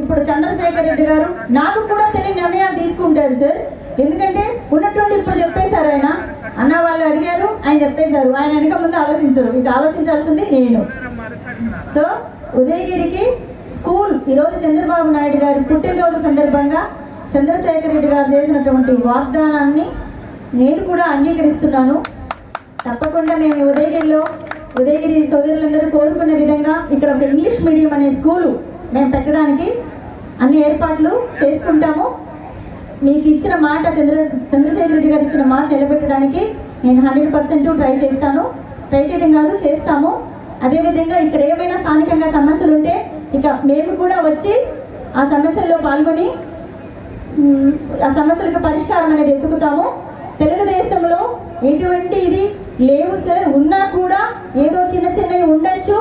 ఇప్పుడు చంద్రశేఖర్ రెడ్డి గారు నాకు కూడా తెలియని నిర్ణయాలు తీసుకుంటారు సార్. ఎందుకంటే ఉన్నట్టుండి ఇప్పుడు చెప్పేశారు ఆయన. అన్న వాళ్ళు అడిగారు, ఆయన చెప్పేశారు. ఆయన వెనక ముందు ఆలోచించరు, ఇక ఆలోచించాల్సింది నేను. సో ఉదయగిరికి స్కూల్ ఈరోజు చంద్రబాబు నాయుడు గారు పుట్టినరోజు సందర్భంగా చంద్రశేఖర్ రెడ్డి గారు చేసినటువంటి వాగ్దానాన్ని నేను కూడా అంగీకరిస్తున్నాను. తప్పకుండా మేము ఉదయగిరి సోదరులందరూ కోరుకున్న విధంగా ఇక్కడ ఒక ఇంగ్లీష్ మీడియం అనే స్కూలు మేము పెట్టడానికి అన్ని ఏర్పాట్లు చేసుకుంటాము. మీకు ఇచ్చిన మాట చంద్రశేఖర్ రెడ్డి గారు ఇచ్చిన మాట నిలబెట్టడానికి నేను 100% ట్రై చేస్తాను. ట్రై చేయడం కాదు, చేస్తాము. అదేవిధంగా ఇక్కడ ఏమైనా స్థానికంగా సమస్యలు ఉంటే ఇక మేము కూడా వచ్చి ఆ సమస్యల్లో పాల్గొని ఆ సమస్యలకు పరిష్కారం అనేది ఎత్తుకుతాము. తెలుగుదేశంలో ఎటువంటి ఇది లేవు సార్. ఉన్నా కూడా ఏదో చిన్నవి ఉండొచ్చు,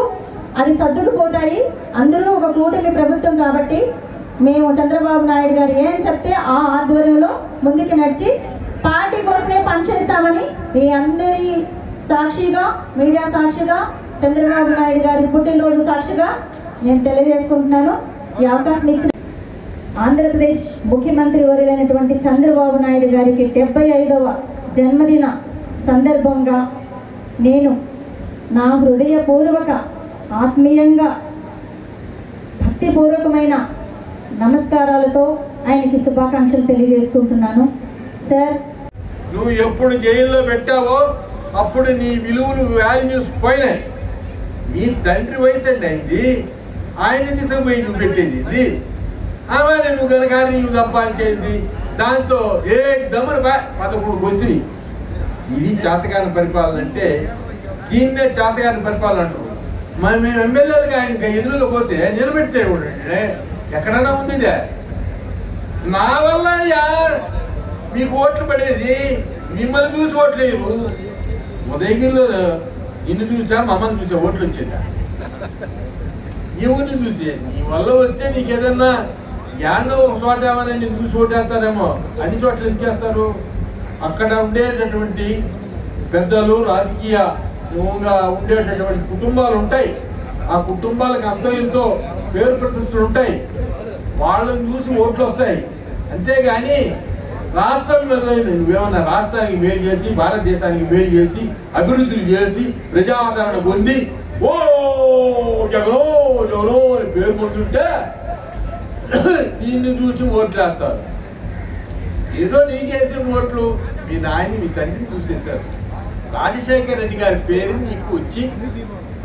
అది సర్దుకుపోతాయి. అందరూ ఒక కూటమి ప్రభుత్వం కాబట్టి మేము చంద్రబాబు నాయుడు గారు ఏం చెప్తే ఆ ఆధ్వర్యంలో ముందుకు నడిచి పార్టీ కోసమే పనిచేస్తామని మీ అందరి సాక్షిగా, మీడియా సాక్షిగా, చంద్రబాబు నాయుడు గారి పుట్టినరోజు సాక్షిగా నేను తెలియజేసుకుంటున్నాను. ఈ అవకాశం ఇచ్చిన ఆంధ్రప్రదేశ్ ముఖ్యమంత్రి వర్యులైనటువంటి చంద్రబాబు నాయుడు గారికి 75వ జన్మదిన సందర్భంగా నేను నా హృదయపూర్వక, ఆత్మీయంగా, భక్తిపూర్వకమైన నమస్కారాలతో ఆయనకి శుభాకాంక్షలు తెలియజేసుకుంటున్నాను. సార్, నువ్వు ఎప్పుడు జైల్లో పెట్టావో అప్పుడు నీ విలువలు, వాల్యూస్ పోయినాయి. నీ తండ్రి వయసు అండి అయింది, ఆయన తీసుకుపోయి నువ్వు పెట్టేది ఇది. అలానే నువ్వు కనుక నువ్వు సంపాదించేది దాంతో ఏ దమ్మున 11 వచ్చింది. ఇది చేతకాని పరిపాలన అంటే దీన్నే చేతకాని పరిపాలన అంటారు. మేము ఎమ్మెల్యేలుగా ఆయనకి ఎదురుగా పోతే నిలబెట్టే ఎక్కడైనా ఉంది ఇదే. నా వల్ల మీకు ఓట్లు పడేది, మిమ్మల్ని చూసి ఓట్లు వేయరు. ఉదయగిరిలో నిన్ను చూసా, మమ్మల్ని చూసా ఓట్లు వచ్చేదా? ఈ ఊరిని చూసి నీ వల్ల వస్తే నీకు ఏదన్నా యాన్నో ఒక చోట ఏమైనా నేను చూసి ఓటేస్తారేమో, అన్ని చోట్ల ఎందుకేస్తారు? అక్కడ ఉండేటటువంటి పెద్దలు, రాజకీయంగా ఉండేటటువంటి కుటుంబాలు ఉంటాయి. ఆ కుటుంబాలకు అంతో ఎంతో పేరు ప్రతిష్టలు ఉంటాయి. వాళ్ళని చూసి ఓట్లు వస్తాయి. అంతేగాని రాష్ట్రం మీద నువ్వేమన్నా రాష్ట్రానికి మేలు చేసి, భారతదేశానికి మేలు చేసి, అభివృద్ధులు చేసి, ప్రజాదరణ పొంది ఓ జగనో జగనో అని పేరు పొందుంటే నిన్ను చూసి ఓట్లు వేస్తారు. ఏదో నీకేసిన ఓట్లు మీ నాయని, మీ తండ్రిని చూసేశారు. రాజశేఖర్ రెడ్డి గారి పేరు నీకు వచ్చి,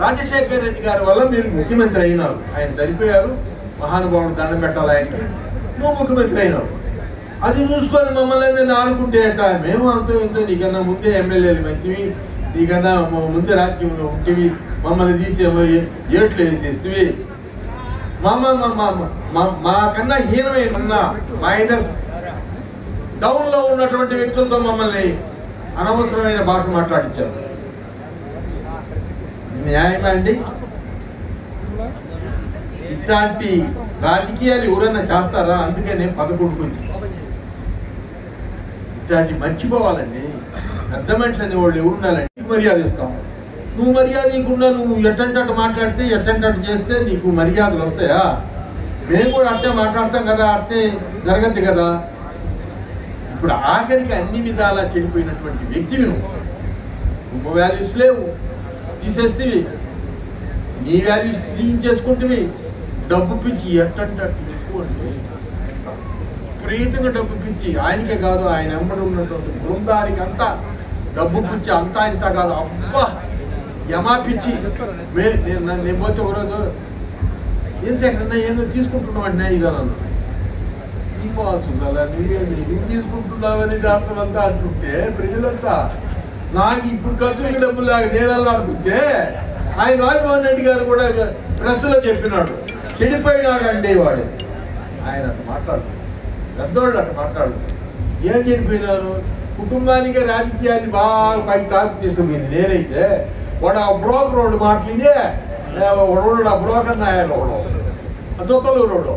రాజశేఖర్ రెడ్డి గారి వల్ల మీరు ముఖ్యమంత్రి అయినారు. ఆయన చనిపోయారు, మహానుభావుడు దండం పెట్టాలి ఆయనకి. నువ్వు ముఖ్యమంత్రి అయినావు. అది చూసుకొని మమ్మల్ని ఆడుకుంటే అట మేము అంతో ఎంతో నీకన్నా ముందే ఎమ్మెల్యేలు మంచివి, నీకన్నా ముందే రాజకీయంలో ఉంటివి, మమ్మల్ని తీసి ఏట్లు వేసేసివి. మాకన్నా హీనమైన మైనస్ డౌన్లో ఉన్నటువంటి వ్యక్తులతో మమ్మల్ని అనవసరమైన భాష మాట్లాడించారు. న్యాయమా అండి? ఇట్లాంటి రాజకీయాలు ఎవరన్నా చేస్తారా? అందుకే నేను 11 వచ్చి ఇట్లాంటి మర్చిపోవాలండి. పెద్ద మనిషి అనే వాళ్ళు ఎవరు ఉండాలండి? మర్యాద ఇస్తాం. నువ్వు మర్యాద ఇవ్వకుండా నువ్వు ఎట్టంటట్టు మాట్లాడితే, ఎట్టంటట్టు చేస్తే నీకు మర్యాదలు వస్తాయా? మేము కూడా అట్టే మాట్లాడతాం కదా, అట్టే జరగద్దు కదా. ఇప్పుడు ఆఖరికి అన్ని విధాలా చెడిపోయినటువంటి వ్యక్తివి నువ్వు. వాల్యూస్ లేవు, తీసేస్తేవి. నీ వాల్యూస్ తీయించేసుకుంటేవి. డబ్బు పిచ్చి ఎట్టంటట్టు ఎక్కువ అండి. విపరీతంగా డబ్బు పిచ్చి. ఆయనకే కాదు, ఆయన వెంబడి ఉన్నటువంటి బృందానికి అంతా డబ్బు పిచ్చి. అంతా ఇంత కాదు, అబ్బా యమా పిచ్చి. నేను పోతే ఒకరోజు ఏం ఎక్కడన్నా ఏదో తీసుకుంటున్నామంటే ఇదా నన్ను నీకోవాల్సిందా, నువ్వు తీసుకుంటున్నావని దాంట్లో అంతా అంటుంటే ప్రజలంతా నాకు ఇప్పుడు ఖర్చులకి డబ్బులు లాగా నేనల్లా అంటుంటే, ఆయన రాజమోహన్ రెడ్డి గారు కూడా ప్రెస్లో చెప్పినాడు, చెడిపోయినాడు అండి వాడు. ఆయన అట్లా మాట్లాడు, పెద్దవాళ్ళు అట్లా మాట్లాడు. ఏం చెడిపోయినారు? కుటుంబానికి రాజకీయాన్ని బాగా పైకి టాక్ చేసుకుంది. నేనైతే వాడు ఆ బ్రోకర్ రోడ్డు మాట్లాడితే రోడ్డు, ఆ బ్రోకర్ నాయరు దొక్కలు రోడ్డు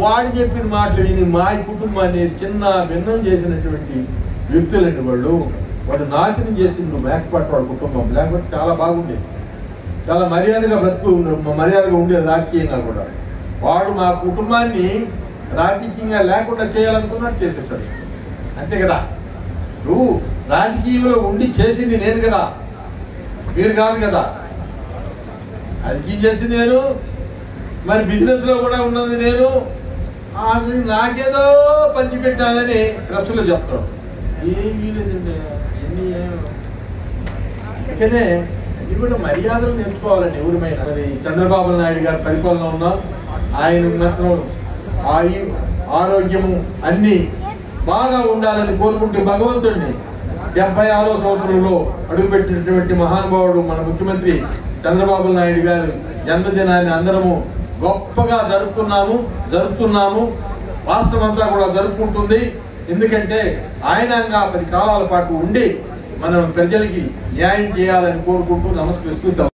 వాడు చెప్పిన మాటలు విని మా కుటుంబాన్ని చిన్న భిన్నం చేసినటువంటి వ్యక్తులండి వాళ్ళు. వాడు నాశనం చేసింది నువ్వు మేకపాటి వాడి కుటుంబం. లేకపోతే చాలా బాగుండేది, చాలా మర్యాదగా మర్యాదగా ఉండేది రాజకీయంగా కూడా. వాడు మా కుటుంబాన్ని రాజకీయంగా లేకుండా చేయాలనుకున్నాడు, చేసేసాడు. అంతే కదా, నువ్వు రాజకీయంలో ఉండి చేసింది నేను కదా, మీరు కాదు కదా. రాజకీయం చేసింది నేను, మరి బిజినెస్లో కూడా ఉన్నది నేను. అది నాకేదో పంచిపెట్టాలని ప్రెస్లో చెప్తాడు. ఏమీ లేదండి, అందుకనే అది కూడా మర్యాదలు నేర్చుకోవాలండి ఎవరిమైనా. మరి చంద్రబాబు నాయుడు గారి పరిపాలన ఉన్నాం, ఆయన మాత్రం ఆరోగ్యము అన్నీ బాగా ఉండాలని కోరుకుంటూ భగవంతుడిని 76వ సంవత్సరంలో అడుగుపెట్టినటువంటి మహానుభావుడు మన ముఖ్యమంత్రి చంద్రబాబు నాయుడు గారి జన్మదినాన్ని అందరము గొప్పగా జరుపుతున్నాము. రాష్ట్రం అంతా కూడా జరుపుకుంటుంది. ఎందుకంటే ఆయనంగా 10 కాలాల పాటు ఉండి మనం ప్రజలకి న్యాయం చేయాలని కోరుకుంటూ నమస్కరిస్తూ